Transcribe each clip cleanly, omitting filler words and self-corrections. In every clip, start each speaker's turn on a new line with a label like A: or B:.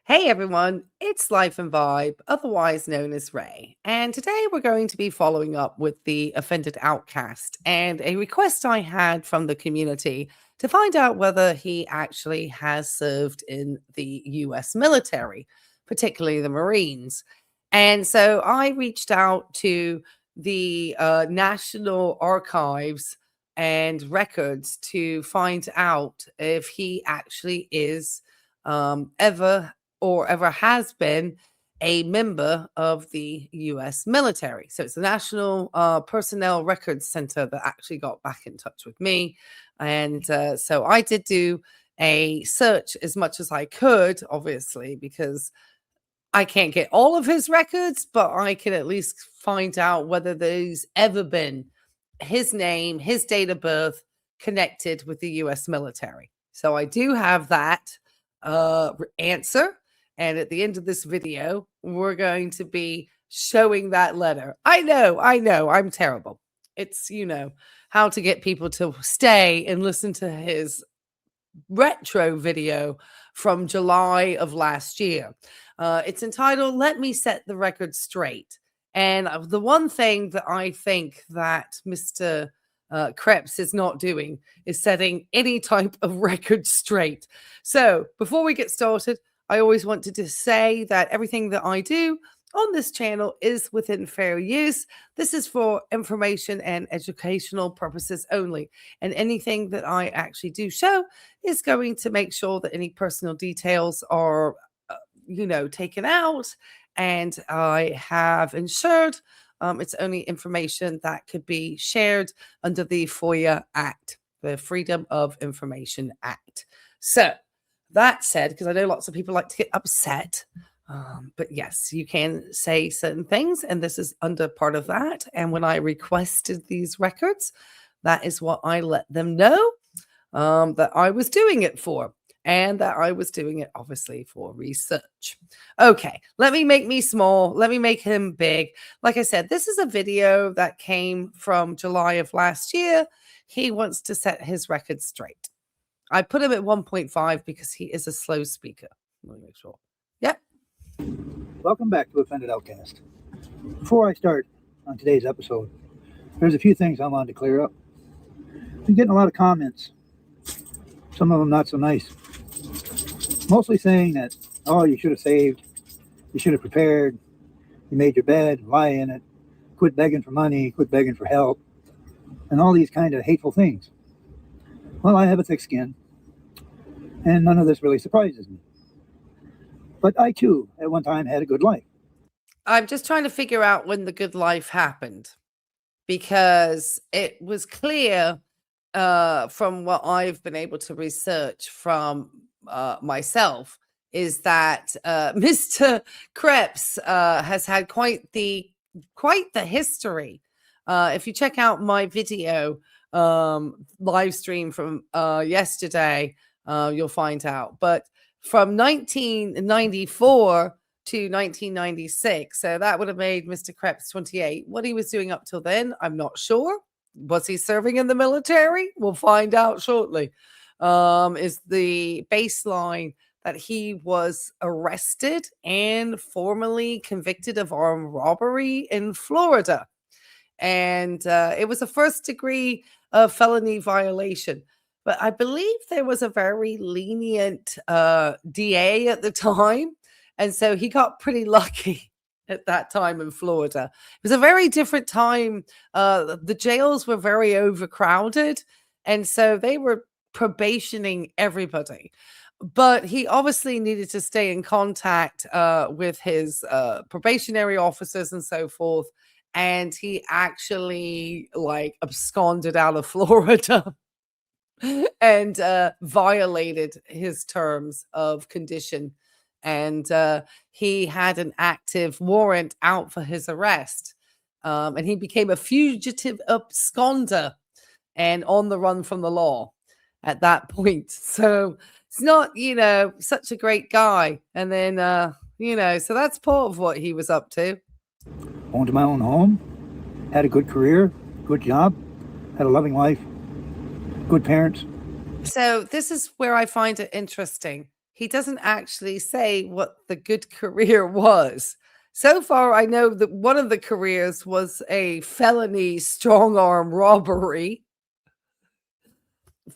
A: Hey everyone, it's Life and Vibe, otherwise known as Ray. And today we're going to be following up with the offended Outcast and a request I had from the community to find out whether he actually has served in the US military, particularly the Marines. And so I reached out to the National Archives and Records to find out if he actually is ever has been a member of the US military. So it's the National Personnel Records Center that actually got back in touch with me. And so I did do a search as much as I could, obviously, because I can't get all of his records, but I can at least find out whether there's ever been his name, his date of birth connected with the US military. So I do have that answer. And at the end of this video, we're going to be showing that letter. I know, I'm terrible. It's, how to get people to stay and listen to his retro video from July of last year. It's entitled Let Me Set the Record Straight. And the one thing that I think that Mr. Krebs is not doing is setting any type of record straight. So before we get started, I always wanted to say that everything that I do on this channel is within fair use. This is for information and educational purposes only. And anything that I actually do show is going to make sure that any personal details are, taken out. And I have ensured it's only information that could be shared under the FOIA Act, the Freedom of Information Act. So that said, because I know lots of people like to get upset, but yes, you can say certain things, and this is under part of that. And when I requested these records, that is what I let them know that I was doing it for, and that I was doing it obviously for research. Okay, let me make me small. Let me make him big. Like I said, this is a video that came from July of last year. He wants to set his record straight. I put him at 1.5 because he is a slow speaker. Let me make sure. Yep.
B: Welcome back to Offended Outcast. Before I start on today's episode, there's a few things I wanted to clear up. I've been getting a lot of comments, some of them not so nice, mostly saying that, oh, you should have saved, you should have prepared, you made your bed, lie in it, quit begging for money, quit begging for help, and all these kind of hateful things. Well, I have a thick skin, and none of this really surprises me. But I, too, at one time had a good life.
A: I'm just trying to figure out when the good life happened, because it was clear from what I've been able to research from myself is that Mr. Krebs has had quite the history. If you check out my video live stream from yesterday, you'll find out. But from 1994 to 1996, so that would have made Mr. Krebs 28. What he was doing up till then, I'm not sure. Was he serving in the military? We'll find out shortly. Is the baseline that he was arrested and formally convicted of armed robbery in Florida. And it was a first degree felony violation. But I believe there was a very lenient DA at the time. And so he got pretty lucky at that time in Florida. It was a very different time. The jails were very overcrowded. And so they were probationing everybody. But he obviously needed to stay in contact with his probationary officers and so forth. And he actually absconded out of Florida and violated his terms of condition. And he had an active warrant out for his arrest. And he became a fugitive absconder and on the run from the law at that point. So it's not, such a great guy. And then, so that's part of what he was up to.
B: Owned my own home, had a good career, good job, had a loving wife, good parents.
A: So this is where I find it interesting. he doesn't actually say what the good career was. So far, I know that one of the careers was a felony strong arm robbery,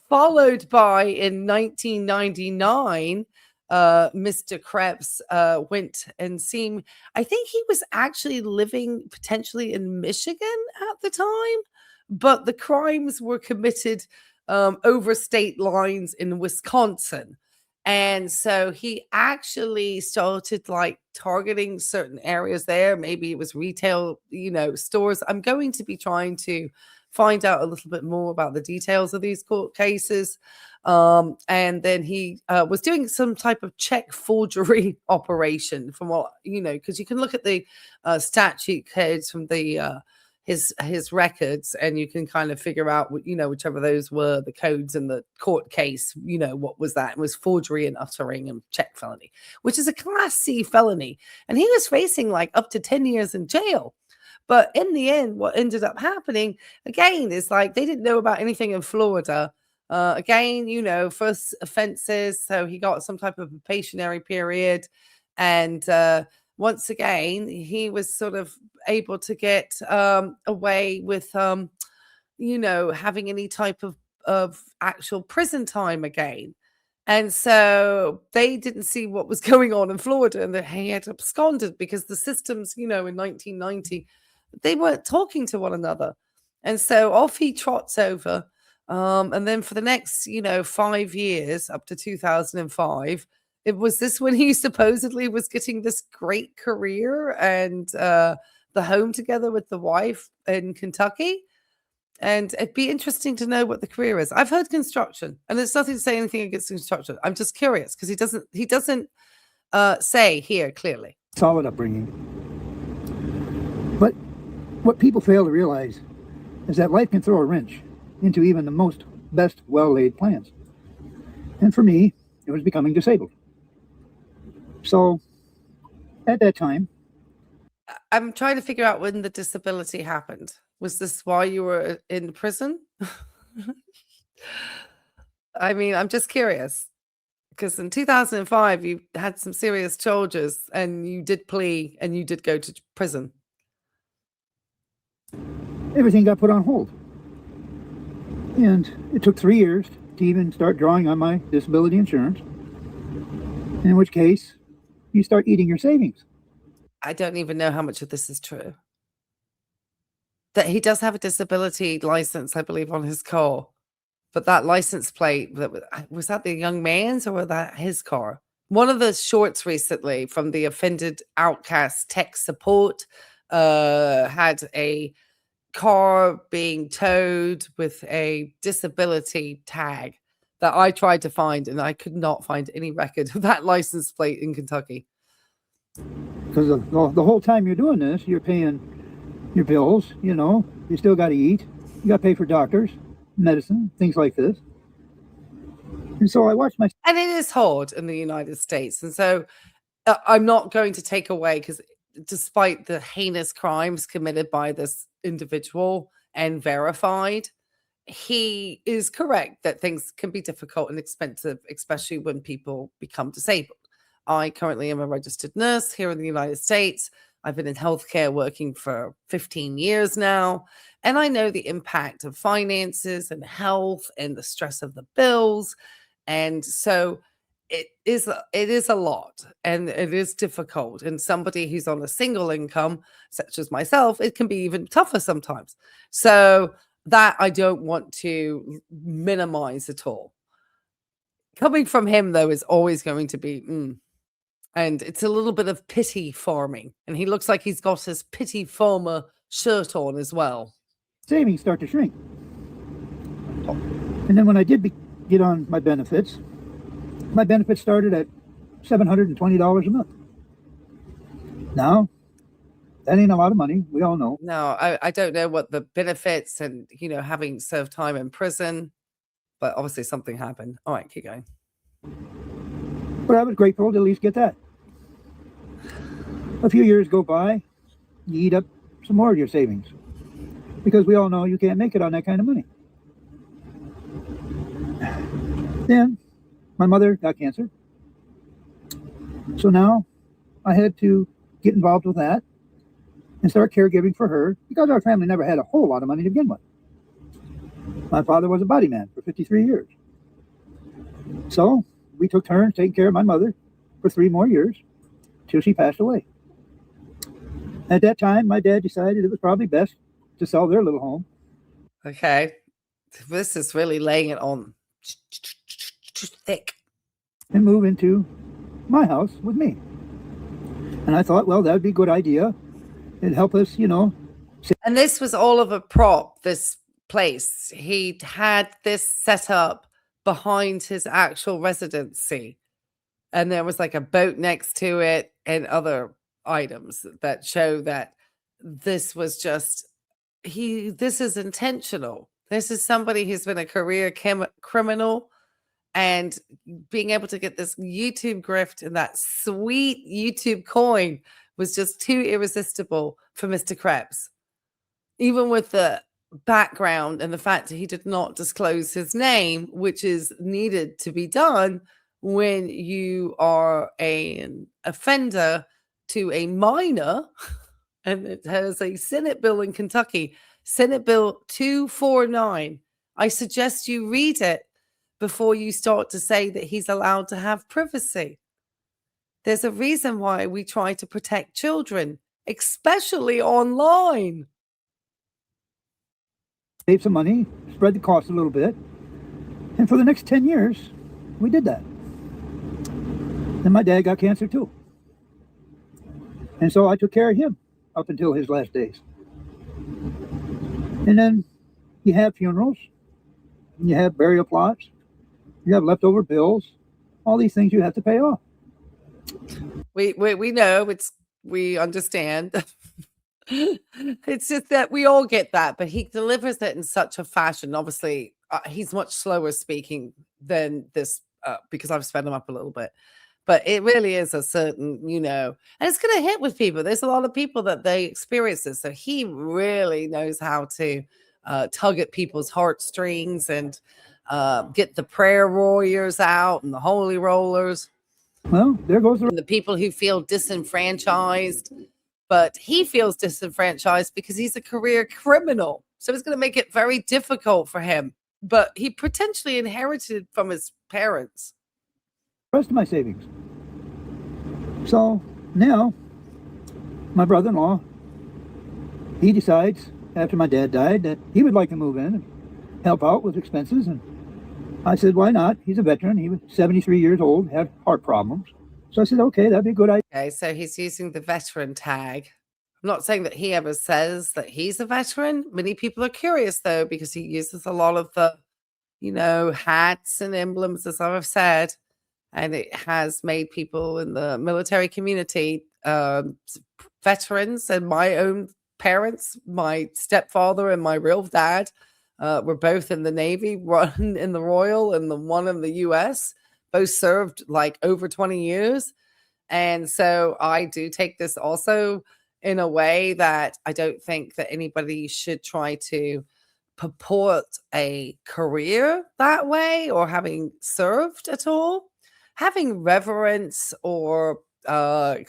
A: followed by in 1999, Mr. Krebs went and seen, I think he was actually living potentially in Michigan at the time, but the crimes were committed over state lines in Wisconsin. And so he actually started like targeting certain areas there. Maybe it was retail, stores. I'm going to be trying to find out a little bit more about the details of these court cases. And then he was doing some type of check forgery operation from what, because you can look at the statute codes from the his records, and you can kind of figure out, whichever those were the codes in the court case, what was that? It was forgery and uttering and check felony, which is a Class C felony. And he was facing like up to 10 years in jail. But in the end, what ended up happening, again, is like they didn't know about anything in Florida. Again, first offenses. So he got some type of probationary period. And once again, he was sort of able to get away with, having any type of actual prison time again. And so they didn't see what was going on in Florida, and that he had absconded because the systems, in 1990, they weren't talking to one another. And so off he trots over. And then for the next, 5 years, up to 2005, it was this when he supposedly was getting this great career and the home together with the wife in Kentucky. And it'd be interesting to know what the career is. I've heard construction, and it's nothing to say anything against construction. I'm just curious because he doesn't say here clearly.
B: Solid upbringing. But what people fail to realize is that life can throw a wrench into even the best well-laid plans. And for me, it was becoming disabled. So at that time,
A: I'm trying to figure out when the disability happened. Was this while you were in prison? I mean, I'm just curious because in 2005, you had some serious charges and you did plea and you did go to prison.
B: everything got put on hold. And it took 3 years to even start drawing on my disability insurance, in which case you start eating your savings.
A: I don't even know how much of this is true. That he does have a disability license, I believe, on his car. But that license plate, was that the young man's or was that his car? One of the shorts recently from the offended Outcast tech support had a car being towed with a disability tag that I tried to find, and I could not find any record of that license plate in Kentucky.
B: Because the whole time you're doing this, you're paying your bills, you still got to eat. You got to pay for doctors, medicine, things like this. And so I watched my...
A: And it is hard in the United States. And so I'm not going to take away, because despite the heinous crimes committed by this individual and verified, he is correct that things can be difficult and expensive, especially when people become disabled. I currently am a registered nurse here in the United States. I've been in healthcare working for 15 years now, and I know the impact of finances and health and the stress of the bills. And so it is a lot, and it is difficult. And somebody who's on a single income, such as myself, it can be even tougher sometimes. So that I don't want to minimize at all. Coming from him, though, is always going to be, and it's a little bit of pity farming. And he looks like he's got his pity farmer shirt on as well.
B: Savings start to shrink. And then when I did get on my benefits started at $720 a month. Now, that ain't a lot of money. We all know.
A: No, I don't know what the benefits and, having served time in prison, but obviously something happened. All right, keep going.
B: But I was grateful to at least get that. A few years go by, you eat up some more of your savings, because we all know you can't make it on that kind of money. Then my mother got cancer, So now I had to get involved with that and start caregiving for her because our family never had a whole lot of money to begin with. My father was a body man for 53 years. So we took turns taking care of my mother for 3 more years till she passed away. At that time, my dad decided it was probably best to sell their little home.
A: Okay. This is really laying it on thick.
B: And move into my house with me. And I thought, well, that would be a good idea. It'd help us,
A: And this was all of a prop, this place. He had this set up behind his actual residency. And there was like a boat next to it and other items that show that this was just this is intentional. This is somebody who's been a career criminal, and being able to get this YouTube grift and that sweet YouTube coin was just too irresistible for Mr. Krebs. Even with the background and the fact that he did not disclose his name, which is needed to be done when you are an offender to a minor, and it has a Senate bill in Kentucky, Senate Bill 249. I suggest you read it before you start to say that he's allowed to have privacy. There's a reason why we try to protect children, especially online.
B: Save some money, spread the cost a little bit. And for the next 10 years, we did that. Then my dad got cancer too. And so I took care of him up until his last days. And then you have funerals, you have burial plots, you have leftover bills, all these things you have to pay off.
A: We know, we understand. It's just that we all get that, but he delivers it in such a fashion. Obviously, he's much slower speaking than this because I've sped him up a little bit. But it really is a certain, and it's going to hit with people. There's a lot of people that they experience this. So he really knows how to tug at people's heartstrings and get the prayer warriors out and the holy rollers.
B: Well, there goes
A: the people who feel disenfranchised. But he feels disenfranchised because he's a career criminal. So it's going to make it very difficult for him. But he potentially inherited from his parents
B: the rest of my savings. So now, my brother-in-law, he decides after my dad died that he would like to move in and help out with expenses. And I said, why not? He's a veteran. He was 73 years old, had heart problems. So I said, okay, that'd be a good idea.
A: Okay, so he's using the veteran tag. I'm not saying that he ever says that he's a veteran. Many people are curious, though, because he uses a lot of the, hats and emblems, as I've said. And it has made people in the military community, veterans, and my own parents, my stepfather and my real dad, were both in the Navy, one in the Royal and the one in the U.S., both served like over 20 years. And so I do take this also in a way that I don't think that anybody should try to purport a career that way or having served at all. Having reverence or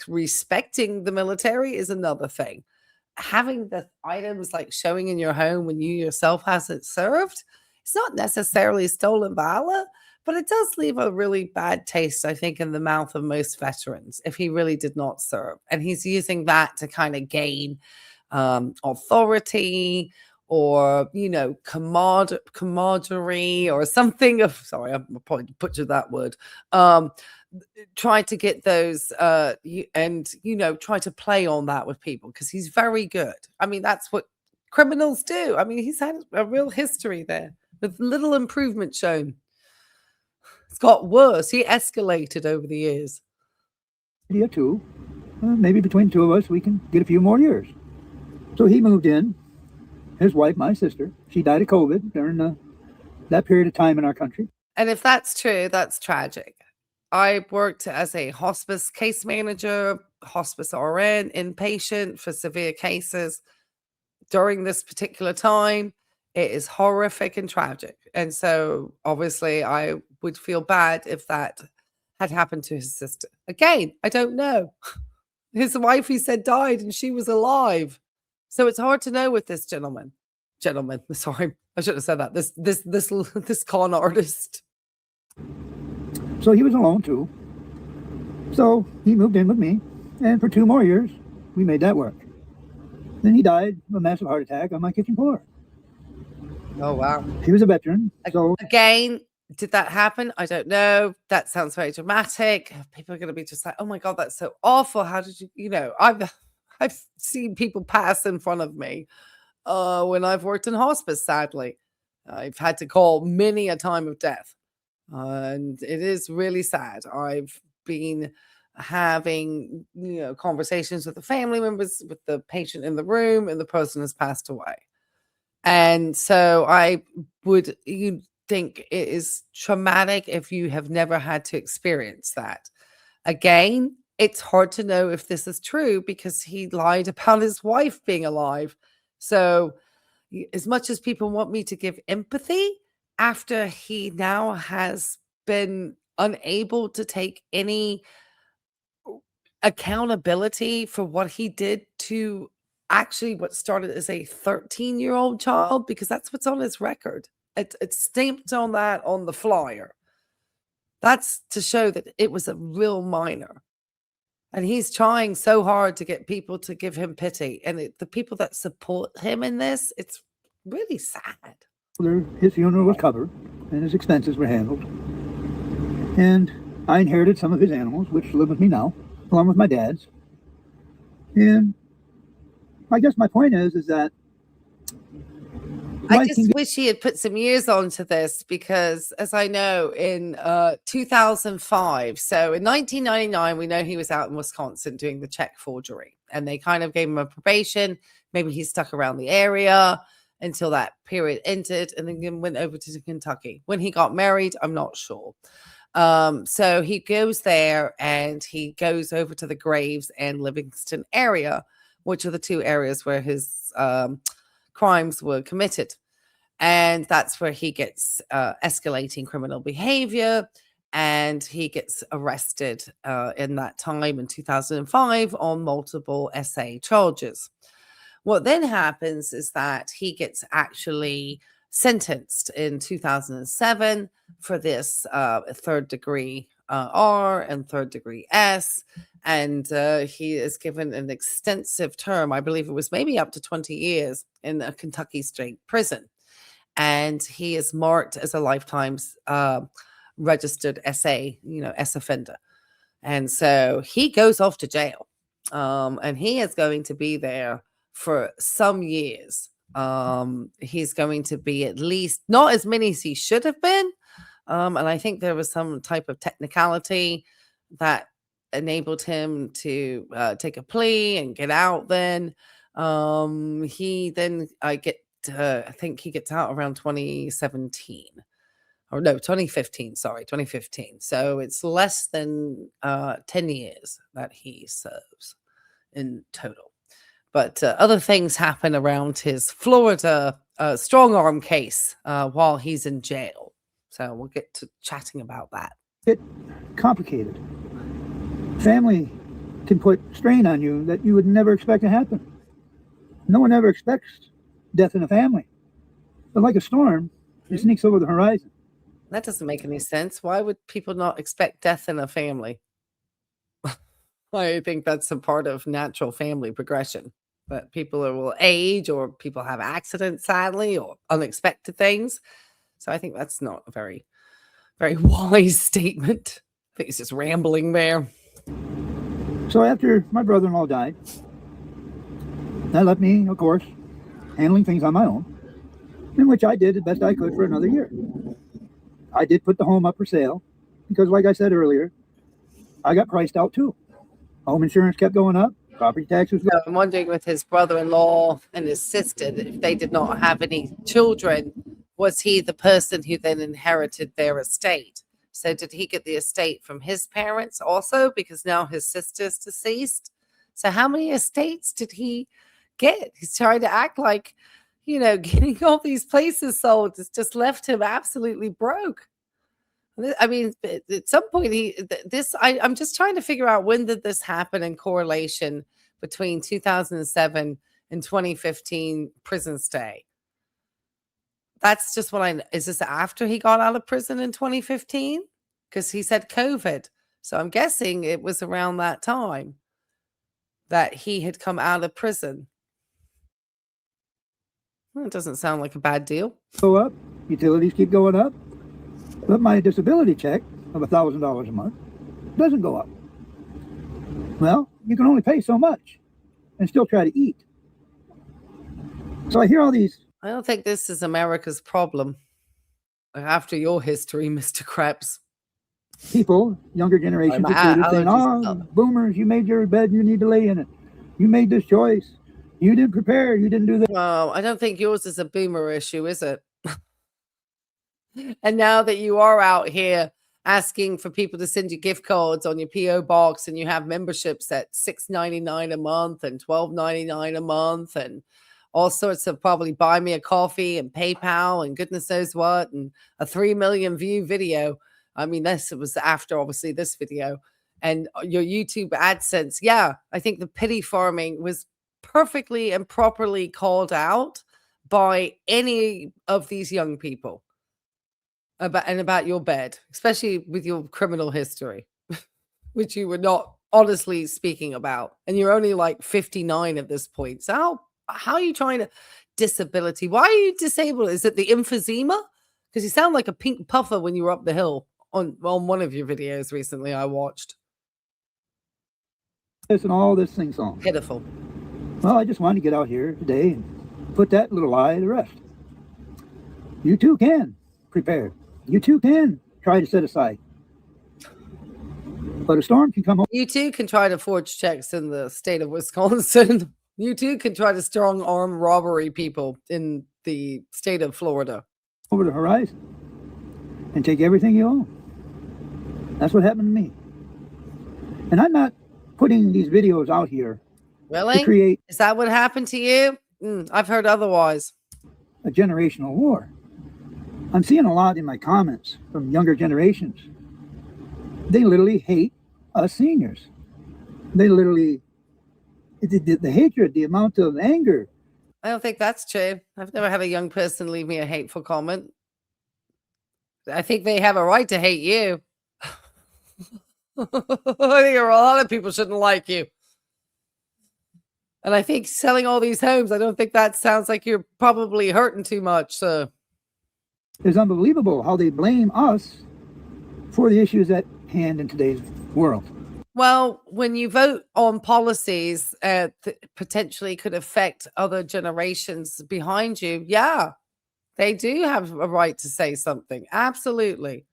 A: respecting the military is another thing. Having the items like showing in your home when you yourself hasn't served, it's not necessarily stolen valor, but it does leave a really bad taste, I think, in the mouth of most veterans if he really did not serve. And he's using that to kind of gain authority or, camaraderie or something of, sorry, I probably butchered that word. Try to get those try to play on that with people because he's very good. I mean, that's what criminals do. I mean, he's had a real history there with little improvement shown. It's got worse. He escalated over the years.
B: Idea too. Maybe between two of us, we can get a few more years. So he moved in. His wife, my sister, she died of COVID during that period of time in our country.
A: And if that's true, that's tragic. I worked as a hospice case manager, hospice RN, inpatient for severe cases during this particular time. It is horrific and tragic. And so obviously I would feel bad if that had happened to his sister. Again, I don't know. His wife, he said, died and she was alive. So it's hard to know with this gentleman. Sorry, I shouldn't have said that. This con artist.
B: So he was alone too. So he moved in with me, and for 2 more years, we made that work. Then he died of a massive heart attack on my kitchen floor.
A: Oh, wow.
B: He was a veteran. So
A: again, did that happen? I don't know. That sounds very dramatic. People are going to be just like, oh my God, that's so awful. How did you, I've seen people pass in front of me when I've worked in hospice, sadly. I've had to call many a time of death. And it is really sad. I've been having, conversations with the family members, with the patient in the room, and the person has passed away. And so you think it is traumatic if you have never had to experience that. Again, it's hard to know if this is true because he lied about his wife being alive. So as much as people want me to give empathy after he now has been unable to take any accountability for what he did to actually what started as a 13-year-old child, because that's what's on his record. It's stamped on that on the flyer. That's to show that it was a real minor. And he's trying so hard to get people to give him pity. And the people that support him in this, it's really sad.
B: his funeral was covered and his expenses were handled. And I inherited some of his animals, which live with me now, along with my dad's. And I guess my point is that
A: I just wish he had put some years onto this because, as I know, in 2005, so in 1999, we know he was out in Wisconsin doing the check forgery, and they kind of gave him a probation. Maybe he stuck around the area until that period ended, and then went over to Kentucky. When he got married, I'm not sure. So he goes there, and he goes over to the Graves and Livingston area, which are the two areas where his crimes were committed. And that's where he gets escalating criminal behavior, and he gets arrested in that time in 2005 on multiple SA charges. What then happens is that he gets actually sentenced in 2007 for this third degree R and third degree S. And he is given an extensive term. I believe it was maybe up to 20 years in a Kentucky state prison. And he is marked as a lifetime registered SA, S offender. And so he goes off to jail. And he is going to be there for some years. He's going to be at least not as many as he should have been. And I think there was some type of technicality that enabled him to take a plea and get out then. He then I think he gets out around 2017. Or no, 2015, sorry, 2015. So it's less than 10 years that he serves in total. But other things happen around his Florida strong arm case while he's in jail. So we'll get to chatting about that.
B: It's complicated. Family can put strain on you that you would never expect to happen. No one ever expects death in a family. But like a storm, it sneaks over the horizon.
A: That doesn't make any sense. Why would people not expect death in a family? I think that's a part of natural family progression. But people will age, or people have accidents, sadly, or unexpected things. So I think that's not a very, very wise statement. I think it's just rambling there.
B: So after my brother-in-law died, that left me, of course, handling things on my own, in which I did the best I could for another year. I did put the home up for sale because, like I said earlier, I got priced out too. Home insurance kept going up. Property taxes.
A: So I'm wondering with his brother-in-law and his sister, if they did not have any children, was he the person who then inherited their estate? So did he get the estate from his parents also, because now his sister's deceased? So how many estates did he get? He's trying to act like, getting all these places sold has just left him absolutely broke. I mean, at some point, I'm just trying to figure out, when did this happen in correlation between 2007 and 2015 prison stay? That's just what is this after he got out of prison in 2015? Because he said COVID. So I'm guessing it was around that time that he had come out of prison. Well, it doesn't sound like a bad deal.
B: Go up, utilities keep going up, but my disability check of $1,000 a month doesn't go up. Well, you can only pay so much and still try to eat. So I hear all these.
A: I don't think this is America's problem. After your history, Mr. Krebs.
B: People, younger generations included, saying, "Oh, boomers, you made your bed, you need to lay in it. You made this choice. You didn't prepare, you didn't do that."
A: Well, I don't think yours is a boomer issue, is it? And now that you are out here asking for people to send you gift cards on your P.O. box, and you have memberships at $6.99 a month and $12.99 a month, and all sorts of probably buy me a coffee and PayPal and goodness knows what, and a 3 million view video. I mean, this was after obviously this video, and your YouTube AdSense. Yeah, I think the pity farming was perfectly and properly called out by any of these young people about your bed, especially with your criminal history, which you were not honestly speaking about. And you're only like 59 at this point. So how are you trying to disability? Why are you disabled? Is it the emphysema? Because you sound like a pink puffer when you were up the hill on one of your videos recently I watched.
B: This and all this thing song.
A: Pitiful.
B: Well, I just wanted to get out here today and put that little lie to rest. You too can prepare. You too can try to set aside. But a storm can come.
A: You too can try to forge checks in the state of Wisconsin. You too can try to strong arm robbery people in the state of Florida.
B: Over the horizon and take everything you own. That's what happened to me. And I'm not putting these videos out here
A: really
B: to create.
A: Is that what happened to you? I've heard otherwise.
B: A generational war. I'm seeing a lot in my comments from younger generations. They literally hate us seniors. They literally, the hatred, the amount of anger.
A: I don't think that's true. I've never had a young person leave me a hateful comment. I think they have a right to hate you. I think a lot of people shouldn't like you. And I think selling all these homes, I don't think that sounds like you're probably hurting too much. So
B: it's unbelievable how they blame us for the issues at hand in today's world.
A: Well, when you vote on policies that potentially could affect other generations behind you, yeah, they do have a right to say something. Absolutely.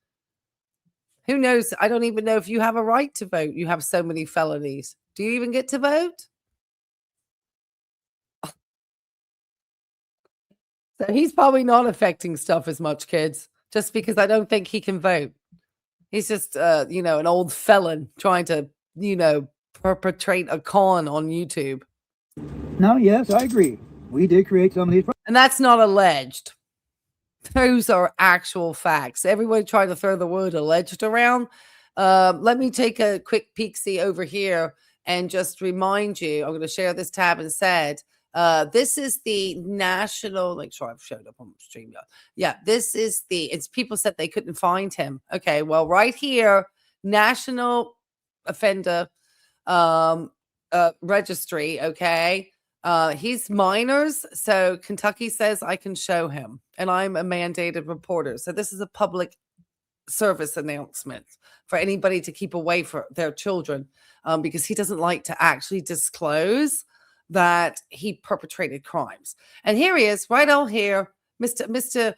A: Who knows? I don't even know if you have a right to vote. You have so many felonies. Do you even get to vote? So he's probably not affecting stuff as much, kids, just because I don't think he can vote. He's just, an old felon trying to, perpetrate a con on YouTube.
B: No, yes, I agree. We did create some of these.
A: And that's not alleged. Those are actual facts. Everyone trying to throw the word alleged around. Let me take a quick peek-see over here and just remind you, I'm going to share this tab instead. This is the national, make sure I've showed up on stream. Yeah, this is it's people said they couldn't find him. Okay, well, right here, National Offender Registry, okay. He's minors, so Kentucky says I can show him, and I'm a mandated reporter. So this is a public service announcement for anybody to keep away from their children, because he doesn't like to actually disclose that he perpetrated crimes. And here he is, right out here, Mr.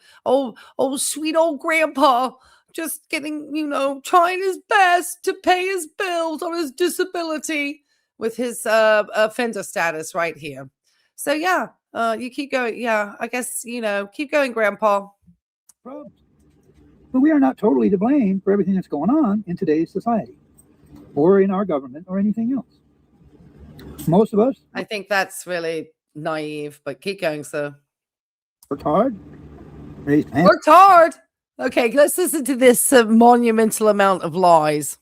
A: Sweet old grandpa, just getting, trying his best to pay his bills on his disability with his offender status right here. So yeah, you keep going. Yeah, I guess, keep going, Grandpa.
B: But we are not totally to blame for everything that's going on in today's society or in our government or anything else. Most of us.
A: I think that's really naive, but keep going, sir.
B: Worked hard.
A: Worked hard. Okay, let's listen to this monumental amount of lies.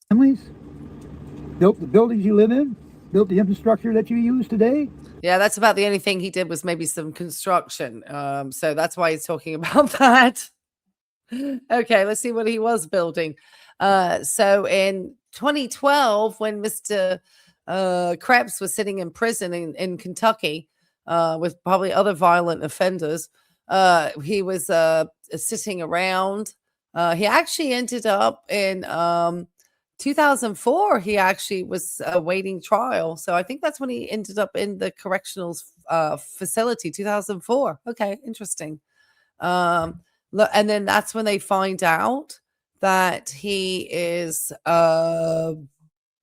B: Families built the buildings you live in, built the infrastructure that you use today.
A: Yeah, that's about the only thing he did was maybe some construction. So that's why he's talking about that. Okay, let's see what he was building. So in 2012, when Mr. Krebs was sitting in prison in Kentucky with probably other violent offenders, he was sitting around. He actually ended up in 2004. He actually was awaiting trial. So I think that's when he ended up in the correctional facility, 2004. Okay, interesting. And then that's when they find out that he is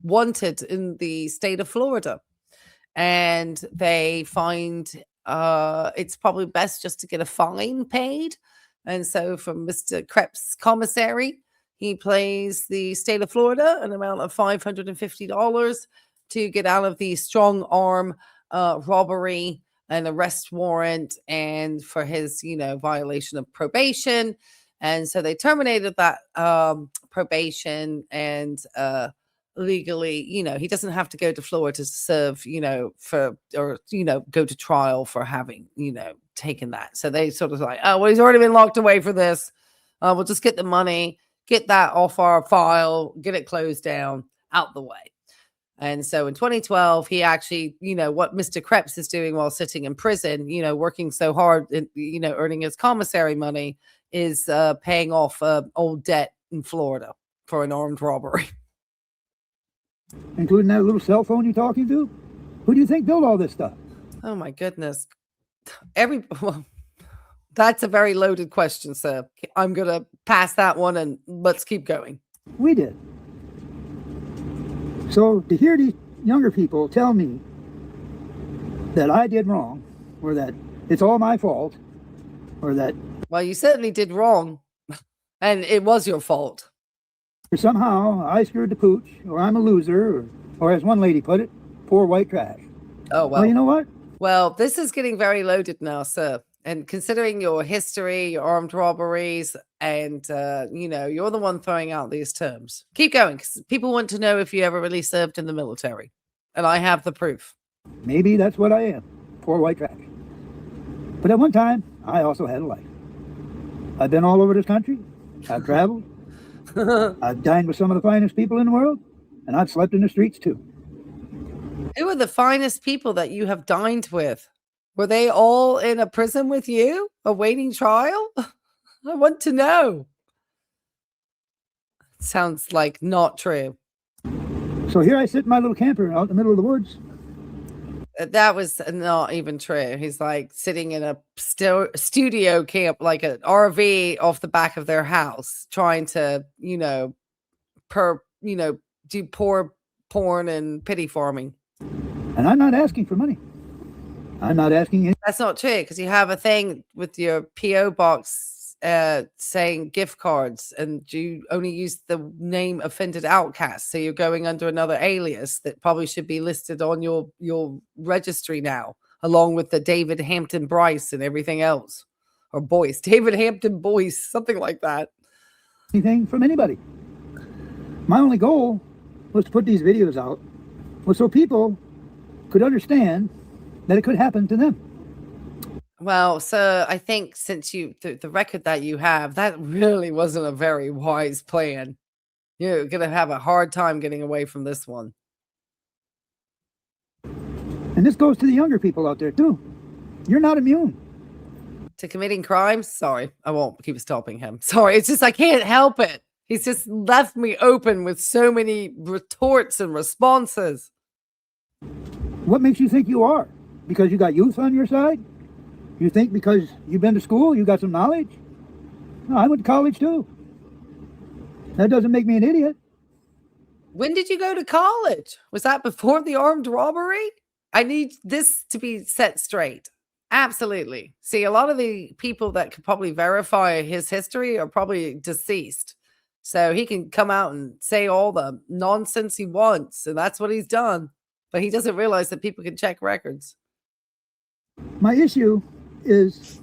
A: wanted in the state of Florida. And they find it's probably best just to get a fine paid. And so from Mr. Krebs' commissary, he pays the state of Florida an amount of $550 to get out of the strong arm robbery and arrest warrant and for his, violation of probation. And so they terminated that probation and legally, he doesn't have to go to Florida to serve, go to trial for having, taken that. So they sort of like, oh, well, he's already been locked away for this. We'll just get the money, get that off our file, get it closed down, out the way. And so in 2012, he actually, what Mr. Krebs is doing while sitting in prison, working so hard, earning his commissary money, is paying off old debt in Florida for an armed robbery.
B: Including that little cell phone you're talking to? Who do you think built all this stuff?
A: Oh, my goodness. Well, that's a very loaded question, sir. I'm going to pass that one and let's keep going.
B: We did. So to hear these younger people tell me that I did wrong, or that it's all my fault, or that...
A: Well, you certainly did wrong, and it was your fault.
B: Or somehow I screwed the pooch, or I'm a loser, or as one lady put it, poor white trash.
A: Oh, well.
B: Well, you know what?
A: Well, this is getting very loaded now, sir. And considering your history, your armed robberies, and, you're the one throwing out these terms. Keep going, because people want to know if you ever really served in the military. And I have the proof.
B: Maybe that's what I am. Poor white trash. But at one time, I also had a life. I've been all over this country. I've traveled. I've dined with some of the finest people in the world. And I've slept in the streets, too.
A: Who are the finest people that you have dined with? Were they all in a prison with you, awaiting trial? I want to know. Sounds like not true.
B: So here I sit in my little camper out in the middle of the woods.
A: That was not even true. He's like sitting in a studio camp, like an RV off the back of their house, trying to, do poor porn and pity farming.
B: And I'm not asking for money. I'm not asking you.
A: That's not true, because you have a thing with your P.O. box saying gift cards, and you only use the name Offended Outcast. So you're going under another alias that probably should be listed on your registry now, along with the David Hampton Bryce and everything else. Or Boyce. David Hampton Boyce, something like that.
B: Anything from anybody. My only goal was to put these videos out was so people could understand that it could happen to them.
A: Well, so I think since the record that you have, that really wasn't a very wise plan. You're going to have a hard time getting away from this one.
B: And this goes to the younger people out there too. You're not immune
A: to committing crimes. Sorry, I won't keep stopping him. Sorry, it's just I can't help it. He's just left me open with so many retorts and responses.
B: What makes you think you are? Because you got youth on your side? You think because you've been to school, you got some knowledge? No, I went to college too. That doesn't make me an idiot.
A: When did you go to college? Was that before the armed robbery? I need this to be set straight. Absolutely. See, a lot of the people that could probably verify his history are probably deceased. So he can come out and say all the nonsense he wants, and that's what he's done. But he doesn't realize that people can check records.
B: My issue is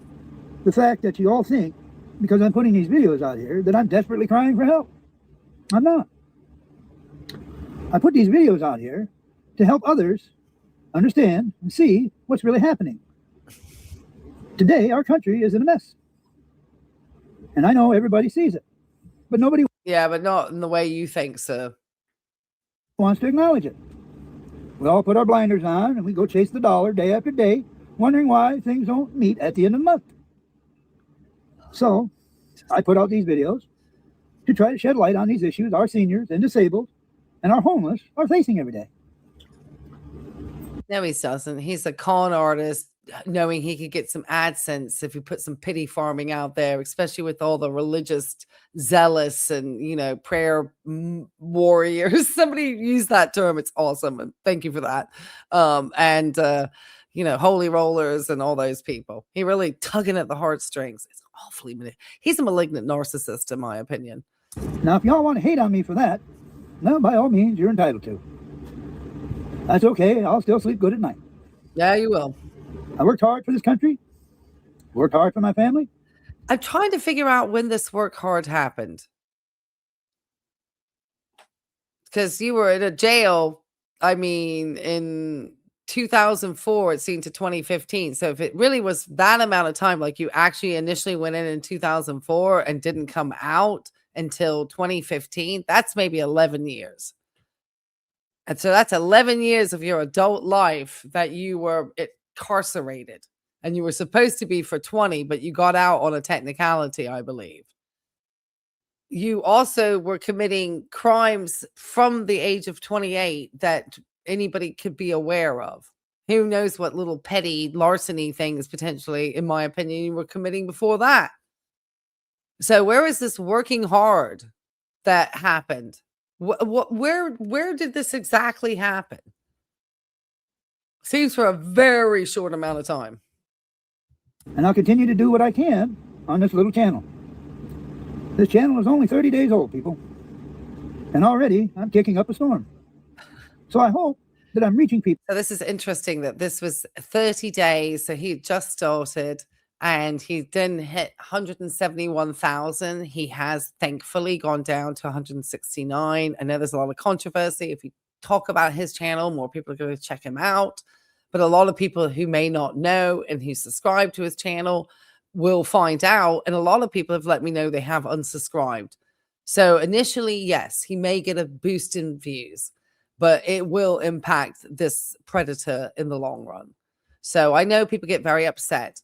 B: the fact that you all think because I'm putting these videos out here that I'm desperately crying for help. I'm not. I put these videos out here to help others understand and see what's really happening. Today, our country is in a mess. And I know everybody sees it, but nobody
A: Yeah, but not in the way you think, sir.
B: wants to acknowledge it. We all put our blinders on and we go chase the dollar day after day, wondering why things don't meet at the end of the month. So I put out these videos to try to shed light on these issues our seniors and disabled and our homeless are facing every day.
A: No, he doesn't. He's a con artist, knowing he could get some AdSense if he put some pity farming out there, especially with all the religious zealous and, prayer warriors. Somebody used that term. It's awesome. And thank you for that. Holy rollers and all those people. He really tugging at the heartstrings. It's awfully, he's a malignant narcissist, in my opinion.
B: Now, if y'all want to hate on me for that, no, by all means, you're entitled to. That's okay. I'll still sleep good at night.
A: Yeah, you will.
B: I worked hard for this country, worked hard for my family.
A: I'm trying to figure out when this work hard happened. Because you were in a jail, in 2004, it seemed, to 2015. So if it really was that amount of time, like you actually initially went in 2004 and didn't come out until 2015, that's maybe 11 years. And so that's 11 years of your adult life that you were incarcerated, and you were supposed to be for 20, but you got out on a technicality, I believe. You also were committing crimes from the age of 28 that anybody could be aware of. Who knows what little petty larceny things, potentially, in my opinion, you were committing before that. So where is this working hard that happened? Where did this exactly happen? Seems for a very short amount of time.
B: And I'll continue to do what I can on this little channel. This channel is only 30 days old, people. And already I'm kicking up a storm. So I hope that I'm reaching people.
A: So this is interesting that this was 30 days. So he just started and he then hit 171,000. He has thankfully gone down to 169. I know there's a lot of controversy. If you talk about his channel, more people are going to check him out. But a lot of people who may not know and who subscribe to his channel will find out. And a lot of people have let me know they have unsubscribed. So initially, yes, he may get a boost in views, but it will impact this predator in the long run. So I know people get very upset.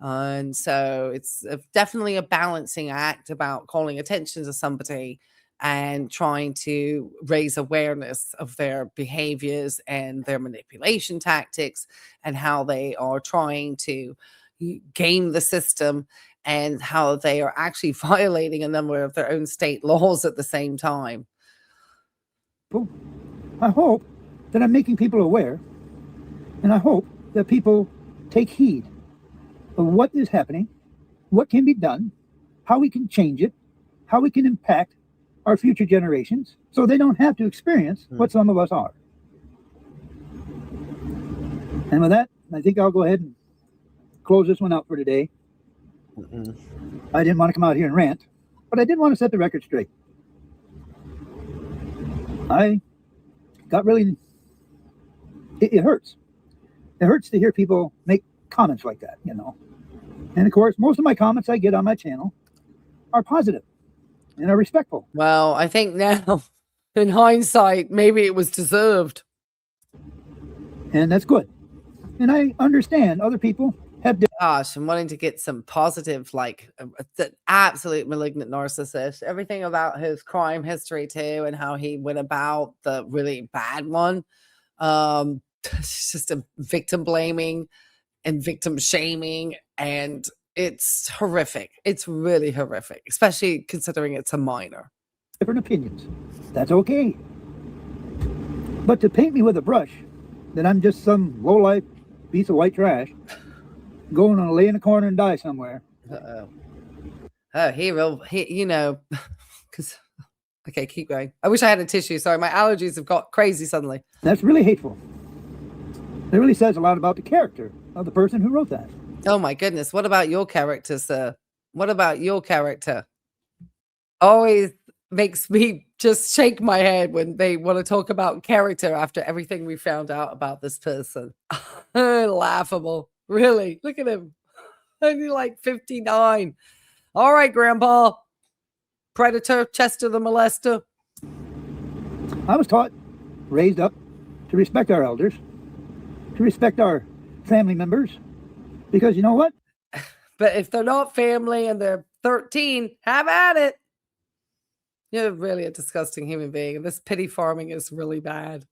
A: And so it's definitely a balancing act about calling attention to somebody and trying to raise awareness of their behaviors and their manipulation tactics and how they are trying to game the system and how they are actually violating a number of their own state laws at the same time.
B: I hope that I'm making people aware, and I hope that people take heed of what is happening, what can be done, how we can change it, how we can impact our future generations so they don't have to experience what some of us are. And with that, I think I'll go ahead and close this one out for today. I didn't want to come out here and rant, but I did want to set the record straight. I got really, it hurts. It hurts to hear people make comments like that, And of course, most of my comments I get on my channel are positive and are respectful.
A: Well, I think now, in hindsight, maybe it was deserved.
B: And that's good. And I understand other people have.
A: Gosh, I'm wanting to get some positive, like the absolute malignant narcissist. Everything about his crime history too, and how he went about the really bad one. It's just a victim blaming and victim shaming, and it's horrific. It's really horrific, especially considering it's a minor.
B: Different opinions. That's okay. But to paint me with a brush that I'm just some low-life piece of white trash going to lay in a corner and die somewhere.
A: Oh, because okay, keep going. I wish I had a tissue. Sorry, my allergies have got crazy suddenly.
B: That's really hateful. It really says a lot about the character of the person who wrote that.
A: Oh my goodness. What about your character, sir? What about your character? Always makes me just shake my head when they want to talk about character after everything we found out about this person. Laughable. Really. Look at him. Only like 59. All right, Grandpa. Predator, Chester the molester.
B: I was taught, raised up, to respect our elders, to respect our family members, because you know what?
A: But if they're not family and they're 13, have at it. You're really a disgusting human being. And this pity farming is really bad.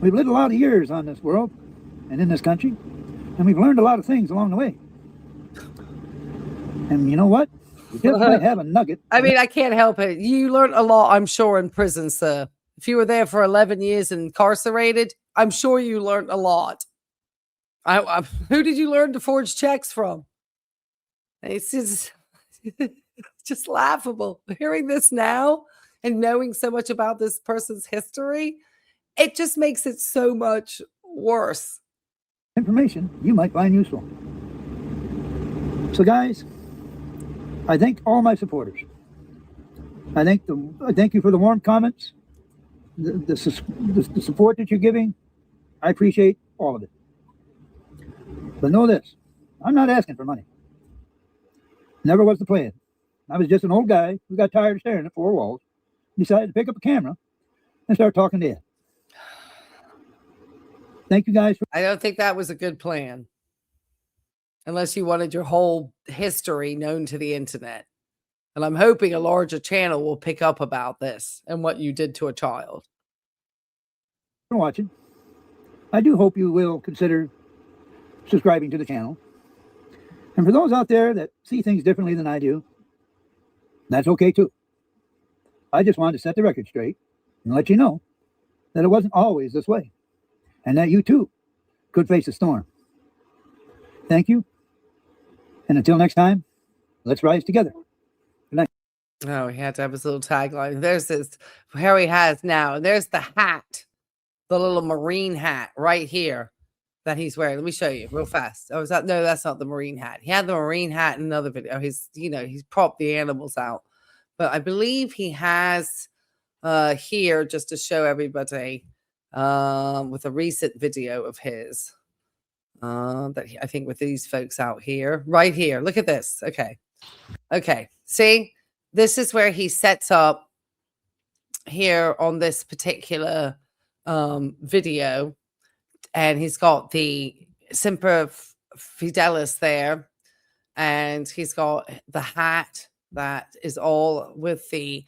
B: We've lived a lot of years on this world and in this country, and we've learned a lot of things along the way. And you know what? You just might have a nugget.
A: I mean, I can't help it. You learned a lot, I'm sure, in prison, sir. If you were there for 11 years incarcerated, I'm sure you learned a lot. Who did you learn to forge checks from? It's just laughable. Hearing this now and knowing so much about this person's history, it just makes it so much worse.
B: Information you might find useful. So, guys, I thank all my supporters. I thank you for the warm comments, the support that you're giving. I appreciate all of it. But know this, I'm not asking for money. Never was the plan. I was just an old guy who got tired of staring at four walls, decided to pick up a camera and start talking to you. Thank you guys.
A: I don't think that was a good plan. Unless you wanted your whole history known to the internet. And I'm hoping a larger channel will pick up about this and what you did to a child.
B: For watching. I do hope you will consider subscribing to the channel. And for those out there that see things differently than I do, that's okay too. I just wanted to set the record straight and let you know that it wasn't always this way, and that you too could face a storm. Thank you. And until next time, let's rise together. Good night.
A: Oh, he had to have his little tagline. There's this Harry has now. There's the hat, the little marine hat right here that he's wearing. Let me show you real fast. Oh, is that? No, that's not the marine hat. He had the marine hat in another video. He's propped the animals out. But I believe he has here, just to show everybody, with a recent video of his. I think with these folks out here, right here. Look at this. Okay. See, this is where he sets up here on this particular video, and he's got the Semper Fidelis there, and he's got the hat that is all with the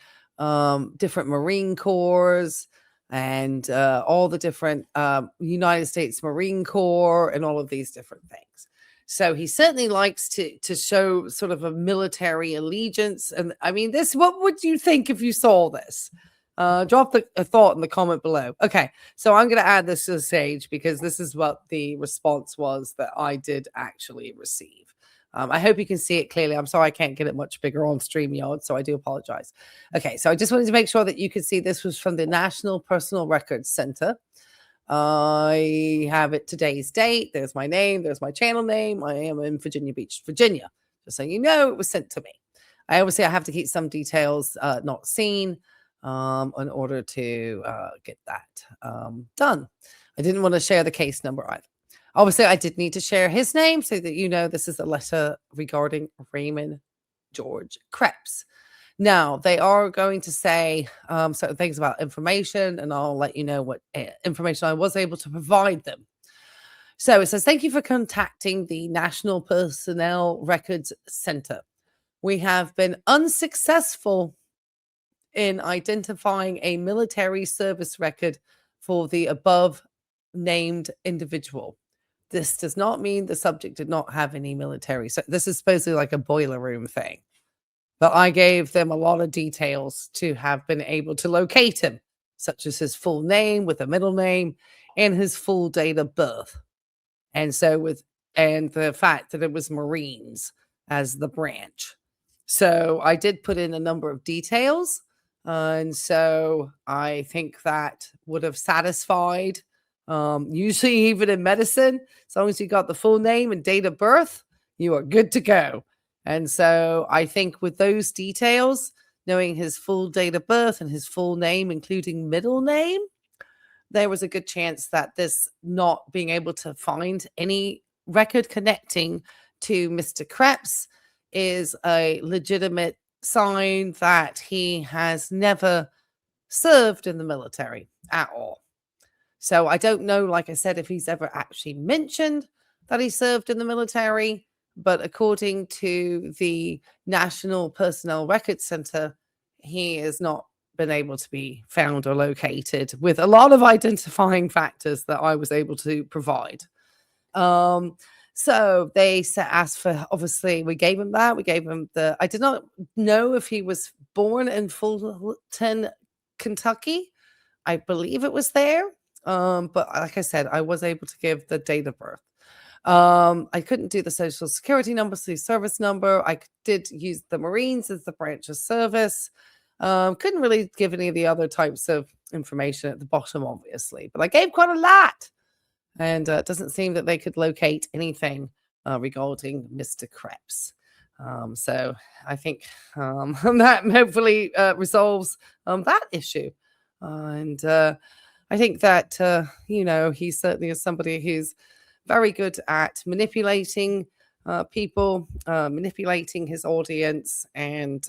A: different Marine Corps and all the different United States Marine Corps and all of these different things. So he certainly likes to show sort of a military allegiance. And I mean, what would you think if you saw this? Drop a thought in the comment below. Okay, so I'm going to add this to the stage because this is what the response was that I did actually receive. I hope you can see it clearly. I'm sorry I can't get it much bigger on StreamYard, so I do apologize. Okay, so I just wanted to make sure that you could see this was from the National Personal Records Center. I have it today's date. There's my name. There's my channel name. I am in Virginia Beach, Virginia. Just so you know, it was sent to me. I have to keep some details not seen in order to get that done. I didn't want to share the case number either. Obviously, I did need to share his name so that you know this is a letter regarding Raymond George Krebs. Now, they are going to say certain things about information, and I'll let you know what information I was able to provide them. So it says, thank you for contacting the National Personnel Records Center. We have been unsuccessful in identifying a military service record for the above named individual. This does not mean the subject did not have any military. So this is supposedly like a boiler room thing. But I gave them a lot of details to have been able to locate him, such as his full name with a middle name and his full date of birth. And the fact that it was Marines as the branch. So I did put in a number of details. And so I think that would have satisfied. Usually even in medicine, as long as you got the full name and date of birth, you are good to go. And so I think with those details, knowing his full date of birth and his full name, including middle name, there was a good chance that this not being able to find any record connecting to Mr. Krebs is a legitimate sign that he has never served in the military at all. So I don't know, like I said, if he's ever actually mentioned that he served in the military, but according to the National Personnel Records Center, he has not been able to be found or located with a lot of identifying factors that I was able to provide. So they asked for, obviously, we gave him that. We gave him I did not know if he was born in Fulton, Kentucky. I believe it was there. But like I said, I was able to give the date of birth. I couldn't do the social security number, so the service number. I did use the Marines as the branch of service. Couldn't really give any of the other types of information at the bottom, obviously, but I gave quite a lot. And it doesn't seem that they could locate anything regarding Mr. Krebs. So I think that hopefully resolves that issue. And I think that, he certainly is somebody who's very good at manipulating people, manipulating his audience, and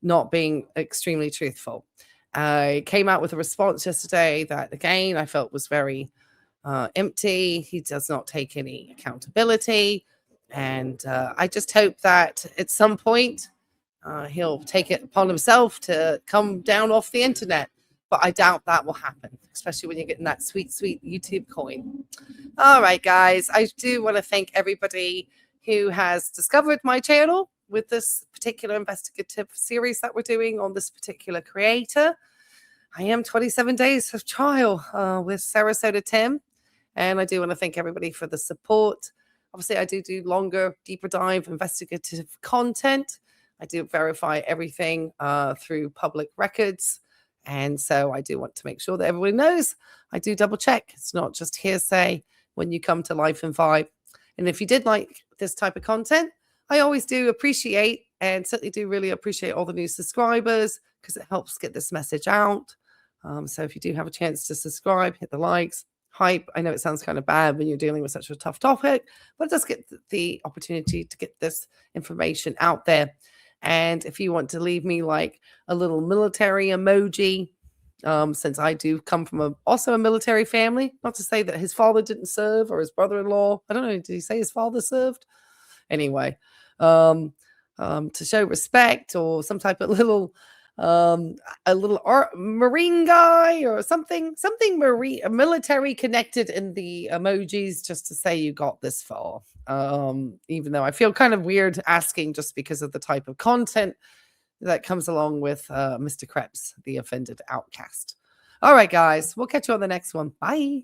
A: not being extremely truthful. I came out with a response yesterday that, again, I felt was very empty. He does not take any accountability. And I just hope that at some point he'll take it upon himself to come down off the internet. But I doubt that will happen, especially when you're getting that sweet, sweet YouTube coin. All right, guys. I do want to thank everybody who has discovered my channel with this particular investigative series that we're doing on this particular creator. I am 27 days of trial with Sarasota Tim. And I do want to thank everybody for the support. Obviously, I do longer, deeper dive investigative content. I do verify everything through public records. And so I do want to make sure that everybody knows I do double check. It's not just hearsay when you come to Life and Vibe. And if you did like this type of content, I always do appreciate, and certainly do really appreciate, all the new subscribers, because it helps get this message out. So if you do have a chance to subscribe, hit the likes, hype. I know it sounds kind of bad when you're dealing with such a tough topic, but it does get the opportunity to get this information out there. And if you want to leave me like a little military emoji, since I do come from also a military family, not to say that his father didn't serve or his brother-in-law. I don't know. Did he say his father served? Anyway, to show respect, or some type of little Marine guy or something Marine, military connected in the emojis, just to say you got this far. Even though I feel kind of weird asking, just because of the type of content that comes along with Mr. Krebs, the offended outcast. All right, guys, we'll catch you on the next one. Bye.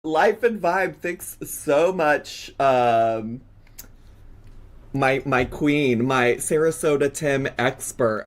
C: Life and Vibe, thanks so much. My queen, my Sarasota Tim expert.